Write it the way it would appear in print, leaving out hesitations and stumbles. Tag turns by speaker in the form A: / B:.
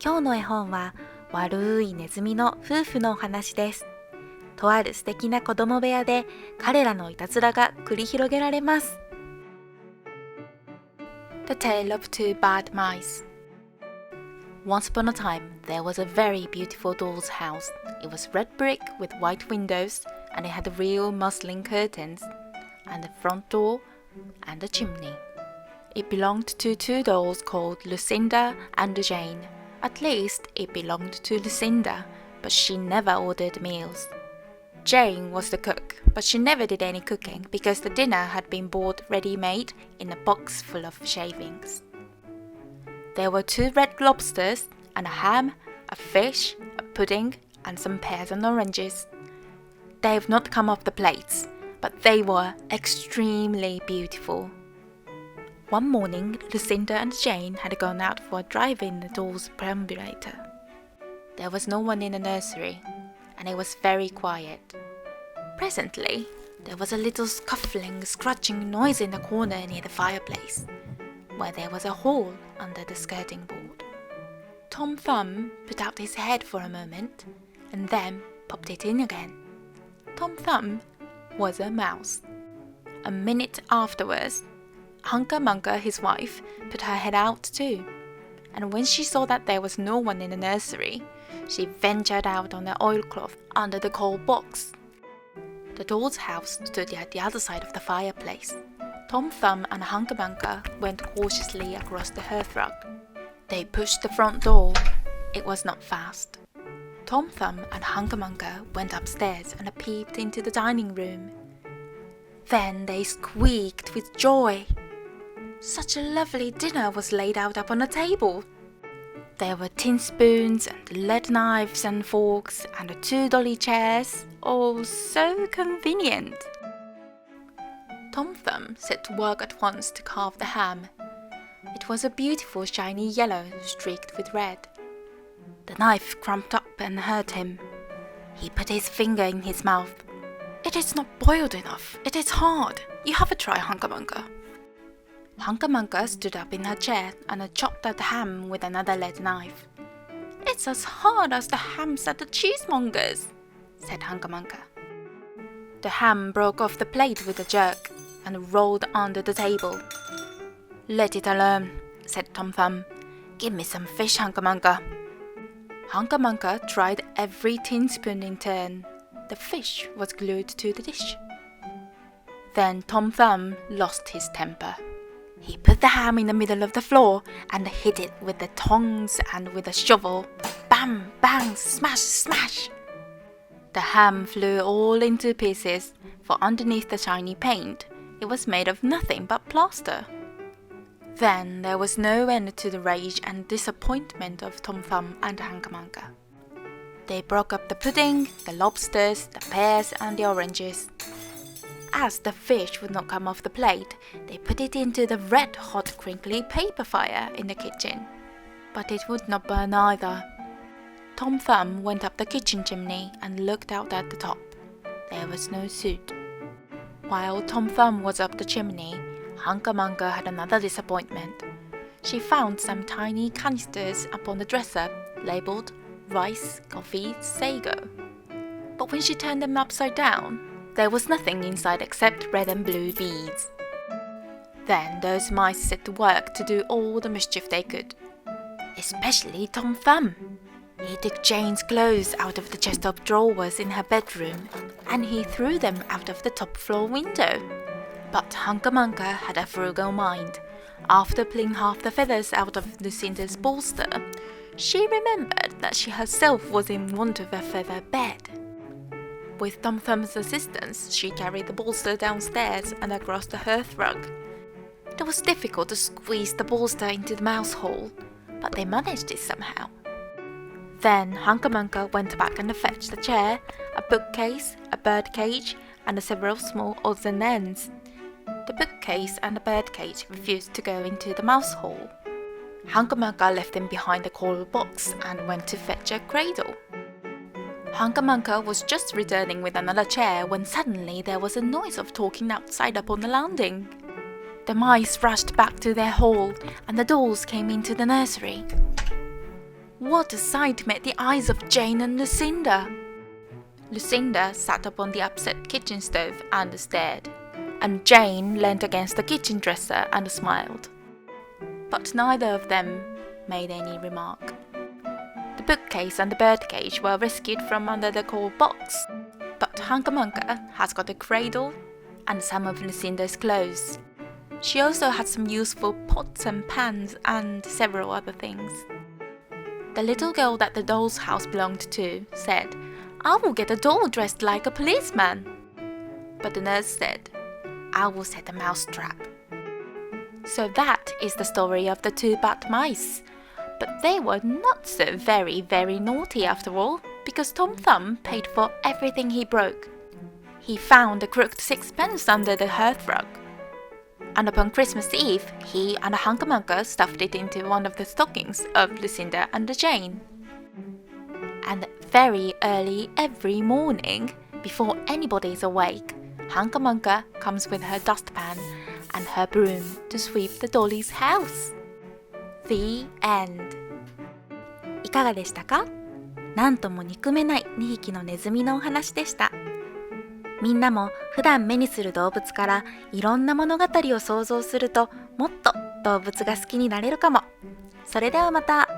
A: 今日の絵本は悪いネズミの夫婦のお話です。とある素敵な子供部屋で彼らのいたずらが繰り広げられます。The Tale of Two Bad Mice. Once upon a time, there was a very beautiful doll's house. It was red brick with white windows, and it had real muslin curtains, and a front door, and a chimney. It belonged to two dolls called Lucinda and Jane. At least, it belonged to Lucinda, but she never ordered meals. Jane was the cook, but she never did any cooking because the dinner had been bought ready-made in a box full of shavings. There were 2 red lobsters, and a ham, a fish, a pudding, and some pears and oranges. They have not come off the plates, but they were extremely beautiful. One morning, Lucinda and Jane had gone out for a drive in the doll's perambulator. There was no one in the nursery, and it was very quiet. Presently, there was a little scuffling, scratching noise in the corner near the fireplace, where there was a hole under the skirting board. Tom Thumb put out his head for a moment, and then popped it in again. Tom Thumb was a mouse. A minute afterwards, Hunca Munca, his wife, put her head out too, and when she saw that there was no one in the nursery, she ventured out on the oilcloth under the coal box. The doll's house stood at the other side of the fireplace. Tom Thumb and Hunca Munca went cautiously across the hearthrug. They pushed the front door. It was not fast. Tom Thumb and Hunca Munca went upstairs and peeped into the dining room. Then they squeaked with joy. Such a lovely dinner was laid out upon the table. There were tin spoons and lead knives and forks and 2 dolly chairs. Oh, so convenient! Tom Thumb set to work at once to carve the ham. It was a beautiful shiny yellow streaked with red. The knife crumped up and hurt him. He put his finger in his mouth. It is not boiled enough. It is hard. You have a try, Hunca Munca. Hunca Munca stood up in her chair and chopped at the ham with another lead knife. It's as hard as the hams at the cheesemonger's, said Hunca Munca. The ham broke off the plate with a jerk and rolled under the table. Let it alone, said Tom Thumb. Give me some fish, Hunca Munca. Hunca Munca tried every tin spoon in turn. The fish was glued to the dish. Then Tom Thumb lost his temper. He put the ham in the middle of the floor and hit it with the tongs and with a shovel. Bam, bang, smash, smash! The ham flew all into pieces, for underneath the shiny paint, it was made of nothing but plaster. Then there was no end to the rage and disappointment of Tom Thumb and Hunca Munca. They broke up the pudding, the lobsters, the pears and the oranges. As the fish would not come off the plate, they put it into the red-hot crinkly paper fire in the kitchen. But it would not burn either. Tom Thumb went up the kitchen chimney and looked out at the top. There was no soot. While Tom Thumb was up the chimney, Hunca Munca had another disappointment. She found some tiny canisters upon the dresser, labelled rice, coffee, sago. But when she turned them upside down, there was nothing inside except red and blue beads. Then those mice set to work to do all the mischief they could. Especially Tom Thumb. He took Jane's clothes out of the chest of drawers in her bedroom, and he threw them out of the top floor window. But Hunca Munca had a frugal mind. After pulling half the feathers out of Lucinda's bolster, she remembered that she herself was in want of a feather bed. With Tom Thumb's assistance, she carried the bolster downstairs and across the hearthrug. It was difficult to squeeze the bolster into the mouse hole, but they managed it somehow. Then Hunca Munca went back and fetched a chair, a bookcase, a birdcage, and several small odds and ends. The bookcase and the birdcage refused to go into the mouse hole. Hunca Munca left them behind the coal box and went to fetch a cradle. Hunca Munca was just returning with another chair when suddenly there was a noise of talking outside upon the landing. The mice rushed back to their hole and the dolls came into the nursery. What a sight met the eyes of Jane and Lucinda! Lucinda sat upon the upset kitchen stove and stared, and Jane leant against the kitchen dresser and smiled. But neither of them made any remark. The bookcase and the birdcage were rescued from under the coal box, but Hunca has got a cradle and some of Lucinda's clothes. She also had some useful pots and pans and several other things. The little girl that the doll's house belonged to said, "I will get a doll dressed like a policeman." But the nurse said, "I will set a mousetrap." So that is the story of the two bad mice. But they were not so very, very naughty after all, because Tom Thumb paid for everything he broke. He found a crooked sixpence under the hearthrug, and upon Christmas Eve, he and Hunca stuffed it into one of the stockings of Lucinda and Jane. And very early every morning, before anybody is awake, Hunca comes with her dustpan and her broom to sweep the dolly's house. The end. いかがでしたか？なんとも憎めない2匹のネズミのお話でした。みんなも普段目にする動物からいろんな物語を想像するともっと動物が好きになれるかも。それではまた。